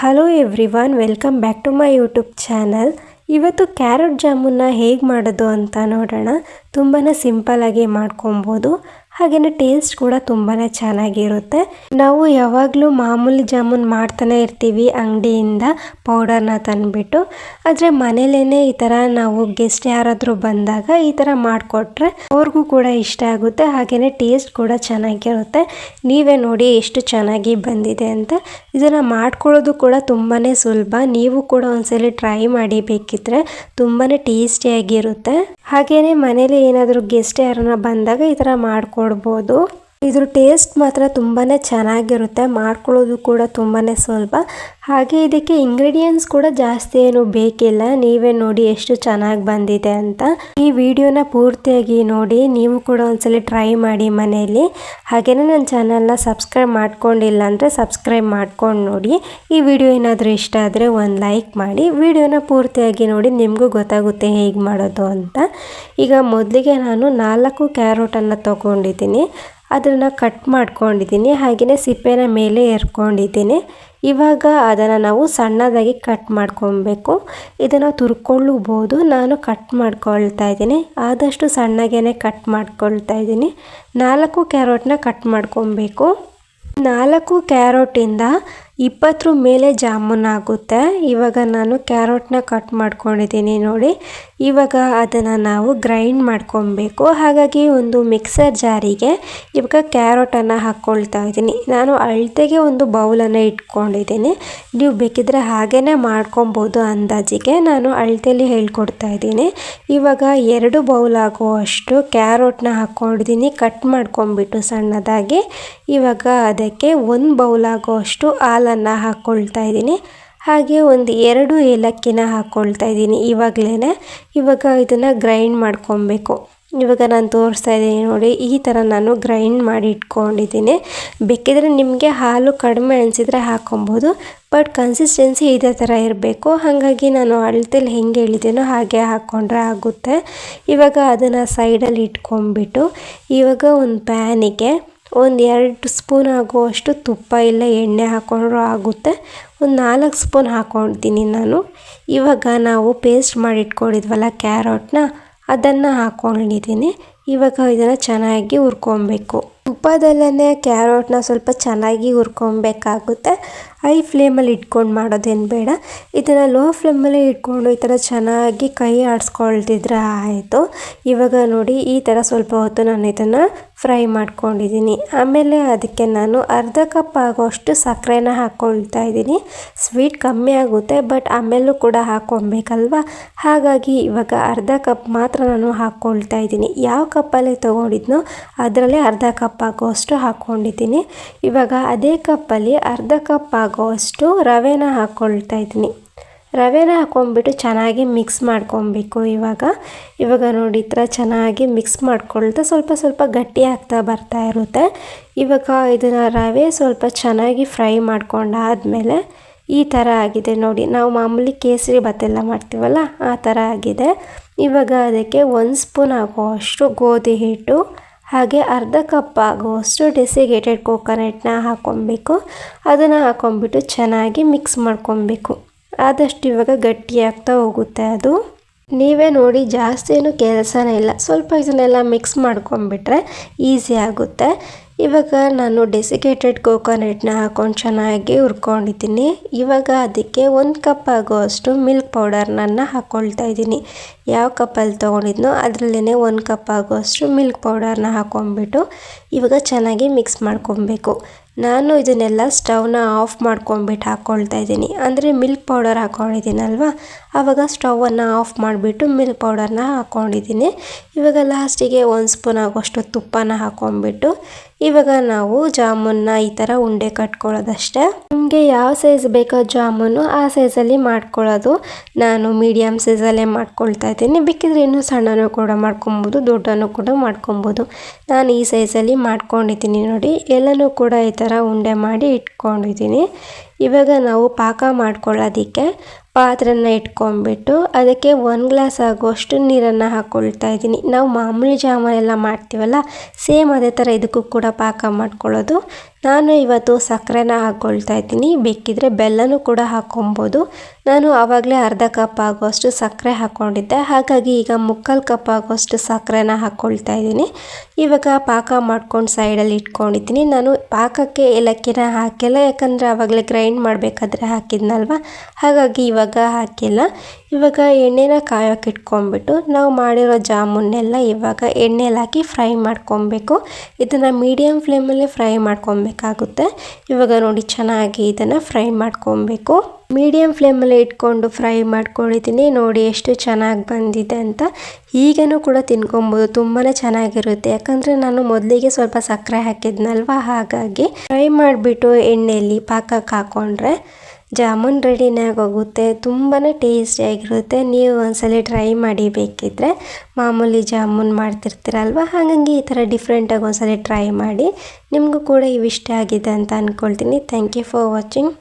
Hello everyone, welcome back to my YouTube channel. ಇವತ್ತು carrot ಜಾಮೂನ್ನ ಹೇಗೆ ಮಾಡೋದು ಅಂತ ನೋಡೋಣ. ತುಂಬಾ ಸಿಂಪಲ್ಲಾಗಿ ಮಾಡ್ಕೊಬೋದು, ಹಾಗೆಯೇ ಟೇಸ್ಟ್ ಕೂಡ ತುಂಬಾ ಚೆನ್ನಾಗಿರುತ್ತೆ. ನಾವು ಯಾವಾಗಲೂ ಮಾಮೂಲಿ ಜಾಮೂನ್ ಮಾಡ್ತಾನೆ ಇರ್ತೀವಿ ಅಂಗಡಿಯಿಂದ ಪೌಡರ್ನ ತಂದುಬಿಟ್ಟು. ಆದರೆ ಮನೇಲೇ ಈ ಥರ ನಾವು ಗೆಸ್ಟ್ ಯಾರಾದರೂ ಬಂದಾಗ ಈ ಥರ ಮಾಡಿಕೊಟ್ರೆ ಅವ್ರಿಗೂ ಕೂಡ ಇಷ್ಟ ಆಗುತ್ತೆ, ಹಾಗೆಯೇ ಟೇಸ್ಟ್ ಕೂಡ ಚೆನ್ನಾಗಿರುತ್ತೆ. ನೀವೇ ನೋಡಿ ಎಷ್ಟು ಚೆನ್ನಾಗಿ ಬಂದಿದೆ ಅಂತ. ಇದನ್ನು ಮಾಡ್ಕೊಳ್ಳೋದು ಕೂಡ ತುಂಬಾ ಸುಲಭ. ನೀವು ಕೂಡ ಒಂದ್ಸಲಿ ಟ್ರೈ ಮಾಡಿ, ಬೇಕಿದ್ರೆ ತುಂಬಾ ಟೇಸ್ಟಿಯಾಗಿರುತ್ತೆ. ಹಾಗೆಯೇ ಮನೇಲಿ ಏನಾದರೂ ಗೆಸ್ಟ್ ಯಾರನ್ನ ಬಂದಾಗ ಈ ಥರ ಮಾಡ್ಕೊಡ್ಬೋದು. ಇದ್ರ ಟೇಸ್ಟ್ ಮಾತ್ರ ತುಂಬಾ ಚೆನ್ನಾಗಿರುತ್ತೆ, ಮಾಡ್ಕೊಳ್ಳೋದು ಕೂಡ ತುಂಬಾ ಸುಲಭ. ಹಾಗೆ ಇದಕ್ಕೆ ಇಂಗ್ರೀಡಿಯೆಂಟ್ಸ್ ಕೂಡ ಜಾಸ್ತಿ ಏನು ಬೇಕಿಲ್ಲ. ನೀವೇ ನೋಡಿ ಎಷ್ಟು ಚೆನ್ನಾಗಿ ಬಂದಿದೆ ಅಂತ. ಈ ವಿಡಿಯೋನ ಪೂರ್ತಿಯಾಗಿ ನೋಡಿ, ನೀವು ಕೂಡ ಒಂದ್ಸಲಿ ಟ್ರೈ ಮಾಡಿ ಮನೆಯಲ್ಲಿ. ಹಾಗೆಯೇ ನನ್ನ ಚಾನಲ್ನ ಸಬ್ಸ್ಕ್ರೈಬ್ ಮಾಡ್ಕೊಂಡಿಲ್ಲ ಅಂದರೆ ಸಬ್ಸ್ಕ್ರೈಬ್ ಮಾಡ್ಕೊಂಡು ನೋಡಿ. ಈ ವಿಡಿಯೋ ಏನಾದರೂ ಇಷ್ಟ ಆದರೆ ಒಂದು ಲೈಕ್ ಮಾಡಿ. ವಿಡಿಯೋನ ಪೂರ್ತಿಯಾಗಿ ನೋಡಿ, ನಿಮಗೂ ಗೊತ್ತಾಗುತ್ತೆ ಹೇಗೆ ಮಾಡೋದು ಅಂತ. ಈಗ ಮೊದಲಿಗೆ ನಾನು 4 ಕ್ಯಾರೆಟನ್ನು ತೊಗೊಂಡಿದ್ದೀನಿ. ಅದನ್ನು ಕಟ್ ಮಾಡ್ಕೊಂಡಿದ್ದೀನಿ, ಹಾಗೆಯೇ ಸಿಪ್ಪೆನ ಮೇಲೆ ಎರ್ಕೊಂಡಿದ್ದೀನಿ. ಇವಾಗ ಅದನ್ನು ನಾವು ಸಣ್ಣದಾಗಿ ಕಟ್ ಮಾಡ್ಕೊಬೇಕು. ಇದನ್ನು ತುರ್ಕೊಳ್ಳಬಹುದು, ನಾನು ಕಟ್ ಮಾಡ್ಕೊಳ್ತಾ ಇದ್ದೀನಿ. ಆದಷ್ಟು ಸಣ್ಣಗೇ ಕಟ್ ಮಾಡ್ಕೊಳ್ತಾ ಇದ್ದೀನಿ. 4 ಕ್ಯಾರೆಟ್ನ ಕಟ್ ಮಾಡ್ಕೊಬೇಕು. 4 ಕ್ಯಾರೆಟಿಂದ 20 ಮೇಲೆ ಜಾಮೂನ್ ಆಗುತ್ತೆ. ಇವಾಗ ನಾನು ಕ್ಯಾರೆಟ್ನ ಕಟ್ ಮಾಡ್ಕೊಂಡಿದ್ದೀನಿ ನೋಡಿ. ಇವಾಗ ಅದನ್ನು ನಾವು ಗ್ರೈಂಡ್ ಮಾಡ್ಕೊಬೇಕು. ಹಾಗಾಗಿ ಒಂದು ಮಿಕ್ಸರ್ ಜಾರಿಗೆ ಇವಾಗ ಕ್ಯಾರೆಟನ್ನು ಹಾಕ್ಕೊಳ್ತಾ ಇದ್ದೀನಿ. ನಾನು ಅಳತೆಗೆ ಒಂದು ಬೌಲನ್ನು ಇಟ್ಕೊಂಡಿದ್ದೀನಿ. ನೀವು ಬೇಕಿದ್ರೆ ಹಾಗೇ ಮಾಡ್ಕೊಬೋದು ಅಂದಾಜಿಗೆ. ನಾನು ಅಳತೆಯಲ್ಲಿ ಹೇಳ್ಕೊಡ್ತಾ ಇದ್ದೀನಿ. ಇವಾಗ 2 ಬೌಲ್ ಆಗುವಷ್ಟು ಕ್ಯಾರೆಟ್ನ ಹಾಕ್ಕೊಂಡಿದ್ದೀನಿ, ಕಟ್ ಮಾಡ್ಕೊಂಬಿಟ್ಟು ಸಣ್ಣದಾಗಿ. ಇವಾಗ ಅದಕ್ಕೆ 1 ಬೌಲ್ ಆಗುವಷ್ಟು ಹಾಲನ್ನು ಹಾಕ್ಕೊಳ್ತಾ ಇದ್ದೀನಿ. ಹಾಗೆ ಒಂದು 2 ಏಲಕ್ಕಿನ ಹಾಕ್ಕೊಳ್ತಾ ಇದ್ದೀನಿ ಇವಾಗ ಇದನ್ನು ಗ್ರೈಂಡ್ ಮಾಡ್ಕೊಬೇಕು. ಇವಾಗ ನಾನು ತೋರಿಸ್ತಾ ಇದ್ದೀನಿ ನೋಡಿ, ಈ ಥರ ನಾನು ಗ್ರೈಂಡ್ ಮಾಡಿ ಇಟ್ಕೊಂಡಿದ್ದೀನಿ. ಬೇಕಿದ್ರೆ ನಿಮಗೆ ಹಾಲು ಕಡಿಮೆ ಅನಿಸಿದರೆ ಹಾಕ್ಕೊಬೋದು, ಬಟ್ ಕನ್ಸಿಸ್ಟೆನ್ಸಿ ಇದೇ ಥರ ಇರಬೇಕು. ಹಾಗಾಗಿ ನಾನು ಅಳತೆಲಿ ಹೆಂಗೆ ಹೇಳಿದ್ದೀನೋ ಹಾಗೆ ಹಾಕ್ಕೊಂಡ್ರೆ ಆಗುತ್ತೆ. ಇವಾಗ ಅದನ್ನು ಸೈಡಲ್ಲಿ ಇಟ್ಕೊಂಡ್ಬಿಟ್ಟು ಇವಾಗ ಒಂದು ಪ್ಯಾನಿಗೆ ಒಂದು 2 ಸ್ಪೂನ್ ಆಗುವಷ್ಟು ತುಪ್ಪ ಇಲ್ಲ ಎಣ್ಣೆ ಹಾಕ್ಕೊಂಡ್ರೂ ಆಗುತ್ತೆ. ಒಂದು 4 ಸ್ಪೂನ್ ಹಾಕ್ಕೊಳ್ತೀನಿ ನಾನು. ಇವಾಗ ನಾವು ಪೇಸ್ಟ್ ಮಾಡಿ ಇಟ್ಕೊಂಡಿದ್ವಲ್ಲ ಕ್ಯಾರೆಟ್ನ, ಅದನ್ನು ಹಾಕ್ಕೊಂಡಿದ್ದೀನಿ. ಇವಾಗ ಇದನ್ನು ಚೆನ್ನಾಗಿ ಹುರ್ಕೊಬೇಕು. ತುಪ್ಪದಲ್ಲೇ ಕ್ಯಾರೆಟ್ನ ಸ್ವಲ್ಪ ಚೆನ್ನಾಗಿ ಹುರ್ಕೊಬೇಕಾಗುತ್ತೆ. ಹೈ ಫ್ಲೇಮಲ್ಲಿ ಇಟ್ಕೊಂಡು ಮಾಡೋದೇನು ಬೇಡ. ಇದನ್ನು ಲೋ ಫ್ಲೇಮಲ್ಲಿ ಇಟ್ಕೊಂಡು ಈ ಥರ ಚೆನ್ನಾಗಿ ಕೈ ಆಡಿಸ್ಕೊಳ್ತಿದ್ರೆ ಆಯಿತು. ಇವಾಗ ನೋಡಿ, ಈ ಥರ ಸ್ವಲ್ಪ ಹೊತ್ತು ನಾನು ಇದನ್ನು ಫ್ರೈ ಮಾಡ್ಕೊಂಡಿದ್ದೀನಿ. ಆಮೇಲೆ ಅದಕ್ಕೆ ನಾನು ಅರ್ಧ ಕಪ್ ಆಗೋಷ್ಟು ಸಕ್ಕರೆನ ಹಾಕ್ಕೊಳ್ತಾ ಇದ್ದೀನಿ. ಸ್ವೀಟ್ ಕಮ್ಮಿ ಆಗುತ್ತೆ, ಬಟ್ ಆಮೇಲೂ ಕೂಡ ಹಾಕ್ಕೊಬೇಕಲ್ವ. ಹಾಗಾಗಿ ಇವಾಗ ಅರ್ಧ ಕಪ್ ಮಾತ್ರ ನಾನು ಹಾಕ್ಕೊಳ್ತಾ ಇದ್ದೀನಿ. ಯಾವ ಕಪ್ಪಲ್ಲಿ ತೊಗೊಂಡಿದ್ನೋ ಅದರಲ್ಲೇ ಅರ್ಧ ಕಪ್ ಆಗೋಷ್ಟು ಹಾಕ್ಕೊಂಡಿದ್ದೀನಿ. ಇವಾಗ ಅದೇ ಕಪ್ಪಲ್ಲಿ ಅರ್ಧ ಕಪ್ ಆಗೋಷ್ಟು ರವೆನ ಹಾಕ್ಕೊಳ್ತಾ ಇದ್ದೀನಿ. ರವೆನ ಹಾಕ್ಕೊಂಬಿಟ್ಟು ಚೆನ್ನಾಗಿ ಮಿಕ್ಸ್ ಮಾಡ್ಕೊಬೇಕು. ಇವಾಗ ನೋಡಿ, ಈ ಥರ ಚೆನ್ನಾಗಿ ಮಿಕ್ಸ್ ಮಾಡ್ಕೊಳ್ತಾ ಸ್ವಲ್ಪ ಗಟ್ಟಿ ಆಗ್ತಾ ಬರ್ತಾ ಇರುತ್ತೆ. ಇವಾಗ ಇದನ್ನು ರವೆ ಸ್ವಲ್ಪ ಚೆನ್ನಾಗಿ ಫ್ರೈ ಮಾಡ್ಕೊಂಡಾದ್ಮೇಲೆ ಈ ಥರ ಆಗಿದೆ ನೋಡಿ. ನಾವು ಮಾಮೂಲಿ ಕೇಸರಿ ಭಾತೆಲ್ಲ ಮಾಡ್ತೀವಲ್ಲ, ಆ ಥರ ಆಗಿದೆ. ಇವಾಗ ಅದಕ್ಕೆ 1 ಸ್ಪೂನ್ ಆಗುವಷ್ಟು ಗೋಧಿ ಹಿಟ್ಟು, ಹಾಗೆ ಅರ್ಧ ಕಪ್ ಆಗುವಷ್ಟು ಡೆಸಿಕೇಟೆಡ್ ಕೋಕೋನಟ್ನ ಹಾಕ್ಕೊಬೇಕು. ಅದನ್ನು ಹಾಕ್ಕೊಂಬಿಟ್ಟು ಚೆನ್ನಾಗಿ ಮಿಕ್ಸ್ ಮಾಡ್ಕೊಬೇಕು. ಆದಷ್ಟು ಇವಾಗ ಗಟ್ಟಿಯಾಗ್ತಾ ಹೋಗುತ್ತೆ ಅದು. ನೀವೇ ನೋಡಿ, ಜಾಸ್ತಿ ಏನು ಕೆಲಸನೇ ಇಲ್ಲ. ಸ್ವಲ್ಪ ಇದನ್ನೆಲ್ಲ ಮಿಕ್ಸ್ ಮಾಡ್ಕೊಂಬಿಟ್ರೆ ಈಸಿ ಆಗುತ್ತೆ. ಇವಾಗ ನಾನು ಡೆಸಿಕೇಟೆಡ್ ಕೋಕೋನಟ್ನ ಹಾಕ್ಕೊಂಡು ಚೆನ್ನಾಗಿ ಹುರ್ಕೊಂಡಿದ್ದೀನಿ. ಇವಾಗ ಅದಕ್ಕೆ 1 ಕಪ್ ಆಗುವಷ್ಟು ಮಿಲ್ಕ್ ಪೌಡರ್ನನ್ನು ಹಾಕ್ಕೊಳ್ತಾ ಇದ್ದೀನಿ. ಯಾವ ಕಪ್ಪಲ್ಲಿ ತೊಗೊಂಡಿದ್ನೋ ಅದರಲ್ಲೇ 1 ಕಪ್ ಆಗುವಷ್ಟು ಮಿಲ್ಕ್ ಪೌಡರ್ನ ಹಾಕ್ಕೊಂಬಿಟ್ಟು ಇವಾಗ ಚೆನ್ನಾಗಿ ಮಿಕ್ಸ್ ಮಾಡ್ಕೊಬೇಕು. ನಾನು ಇದನ್ನೆಲ್ಲ ಸ್ಟವ್ನ ಆಫ್ ಮಾಡ್ಕೊಂಬಿಟ್ಟು ಹಾಕ್ಕೊಳ್ತಾ ಇದ್ದೀನಿ. ಅಂದರೆ ಮಿಲ್ಕ್ ಪೌಡರ್ ಹಾಕ್ಕೊಂಡಿದ್ದೀನಲ್ವ, ಆವಾಗ ಸ್ಟವನ್ನು ಆಫ್ ಮಾಡಿಬಿಟ್ಟು ಮಿಲ್ಕ್ ಪೌಡರ್ನ ಹಾಕ್ಕೊಂಡಿದ್ದೀನಿ. ಇವಾಗ ಲಾಸ್ಟಿಗೆ 1 ಸ್ಪೂನ್ ಆಗೋಷ್ಟು ತುಪ್ಪನ ಹಾಕ್ಕೊಂಬಿಟ್ಟು ಇವಾಗ ನಾವು ಜಾಮೂನ್ನ ಈ ಥರ ಉಂಡೆ ಕಟ್ಕೊಳ್ಳೋದಷ್ಟೇ. ನಿಮಗೆ ಯಾವ ಸೈಜ್ ಬೇಕೋ ಜಾಮೂನು ಆ ಸೈಜಲ್ಲಿ ಮಾಡ್ಕೊಳ್ಳೋದು. ನಾನು ಮೀಡಿಯಮ್ ಸೈಜಲ್ಲೇ ಮಾಡ್ಕೊಳ್ತಾ ಇದ್ದೀನಿ. ಬೇಕಿದ್ರೆ ಇನ್ನೂ ಸಣ್ಣನೂ ಕೂಡ ಮಾಡ್ಕೊಬೋದು, ದೊಡ್ಡನೂ ಕೂಡ ಮಾಡ್ಕೊಬೋದು. ನಾನು ಈ ಸೈಜಲ್ಲಿ ಮಾಡ್ಕೊಂಡಿದ್ದೀನಿ ನೋಡಿ. ಎಲ್ಲನೂ ಕೂಡ ಈ ಥರ ಉಂಡೆ ಮಾಡಿ ಇಟ್ಕೊಂಡಿದ್ದೀನಿ. ಇವಾಗ ನಾವು ಪಾಕ ಮಾಡ್ಕೊಳ್ಳೋದಕ್ಕೆ ಪಾತ್ರೆನ ಇಟ್ಕೊಂಡ್ಬಿಟ್ಟು ಅದಕ್ಕೆ 1 ಗ್ಲಾಸ್ ಆಗುವಷ್ಟು ನೀರನ್ನು ಹಾಕ್ಕೊಳ್ತಾ ಇದ್ದೀನಿ. ನಾವು ಮಾಮೂಲಿ ಜಾಮೂನೆಲ್ಲ ಮಾಡ್ತೀವಲ್ಲ, ಸೇಮ್ ಅದೇ ಥರ ಇದಕ್ಕೂ ಕೂಡ ಪಾಕ ಮಾಡ್ಕೊಳ್ಳೋದು. ನಾನು ಇವತ್ತು ಸಕ್ಕರೆನ ಹಾಕ್ಕೊಳ್ತಾ ಇದ್ದೀನಿ. ಬೇಕಿದ್ರೆ ಬೆಲ್ಲನೂ ಕೂಡ ಹಾಕ್ಕೊಬೋದು. ನಾನು ಆವಾಗಲೇ ಅರ್ಧ ಕಪ್ ಆಗುವಷ್ಟು ಸಕ್ಕರೆ ಹಾಕ್ಕೊಂಡಿದ್ದೆ, ಹಾಗಾಗಿ ಈಗ ಮುಕ್ಕಾಲು ಕಪ್ ಆಗುವಷ್ಟು ಸಕ್ಕರೆನ ಹಾಕ್ಕೊಳ್ತಾ ಇದ್ದೀನಿ. ಇವಾಗ ಪಾಕ ಮಾಡ್ಕೊಂಡು ಸೈಡಲ್ಲಿ ಇಟ್ಕೊಂಡಿದ್ದೀನಿ. ನಾನು ಪಾಕಕ್ಕೆ ಏಲಕ್ಕಿನ ಹಾಕಿಲ್ಲ, ಯಾಕಂದರೆ ಆವಾಗಲೇ ಗ್ರೈಂಡ್ ಮಾಡಬೇಕಾದ್ರೆ ಹಾಕಿದ್ನಲ್ವ, ಹಾಗಾಗಿ ಇವಾಗ ಹಾಕಿಲ್ಲ. ಇವಾಗ ಎಣ್ಣೆನ ಕಾಯೋಕೆ ಇಟ್ಕೊಂಡ್ಬಿಟ್ಟು ನಾವು ಮಾಡಿರೋ ಜಾಮೂನ್ನೆಲ್ಲ ಇವಾಗ ಎಣ್ಣೆಲಿ ಹಾಕಿ ಫ್ರೈ ಮಾಡ್ಕೊಬೇಕು. ಇದನ್ನು ಮೀಡಿಯಮ್ ಫ್ಲೇಮಲ್ಲೇ ಫ್ರೈ ಮಾಡ್ಕೊಬೇಕಾಗುತ್ತೆ. ಇವಾಗ ನೋಡಿ ಚೆನ್ನಾಗಿ ಇದನ್ನು ಫ್ರೈ ಮಾಡ್ಕೊಬೇಕು. ಮೀಡಿಯಮ್ ಫ್ಲೇಮಲ್ಲೇ ಇಟ್ಕೊಂಡು ಫ್ರೈ ಮಾಡ್ಕೊಂಡಿದ್ದೀನಿ. ನೋಡಿ ಎಷ್ಟು ಚೆನ್ನಾಗಿ ಬಂದಿದೆ ಅಂತ. ಈಗನೂ ಕೂಡ ತಿನ್ಕೊಬೋದು, ತುಂಬಾ ಚೆನ್ನಾಗಿರುತ್ತೆ. ಯಾಕಂದರೆ ನಾನು ಮೊದಲಿಗೆ ಸ್ವಲ್ಪ ಸಕ್ಕರೆ ಹಾಕಿದ್ನಲ್ವ, ಹಾಗಾಗಿ ಫ್ರೈ ಮಾಡಿಬಿಟ್ಟು ಎಣ್ಣೆಯಲ್ಲಿ ಪಾಕಕ್ಕೆ ಹಾಕ್ಕೊಂಡ್ರೆ ಜಾಮೂನ್ ರೆಡಿನೇ ಆಗೋಗುತ್ತೆ. ತುಂಬಾ ಟೇಸ್ಟಿಯಾಗಿರುತ್ತೆ. ನೀವು ಒಂದ್ಸಲ ಟ್ರೈ ಮಾಡಿ ಬೇಕಿದ್ದರೆ. ಮಾಮೂಲಿ ಜಾಮೂನ್ ಮಾಡ್ತಿರ್ತೀರಲ್ವ, ಹಾಗಾಗಿ ಈ ಥರ ಡಿಫ್ರೆಂಟಾಗಿ ಒಂದ್ಸಲ ಟ್ರೈ ಮಾಡಿ. ನಿಮಗೂ ಕೂಡ ಇವಿಷ್ಟ ಆಗಿದೆ ಅಂತ ಅಂದ್ಕೊಳ್ತೀನಿ. Thank you for watching.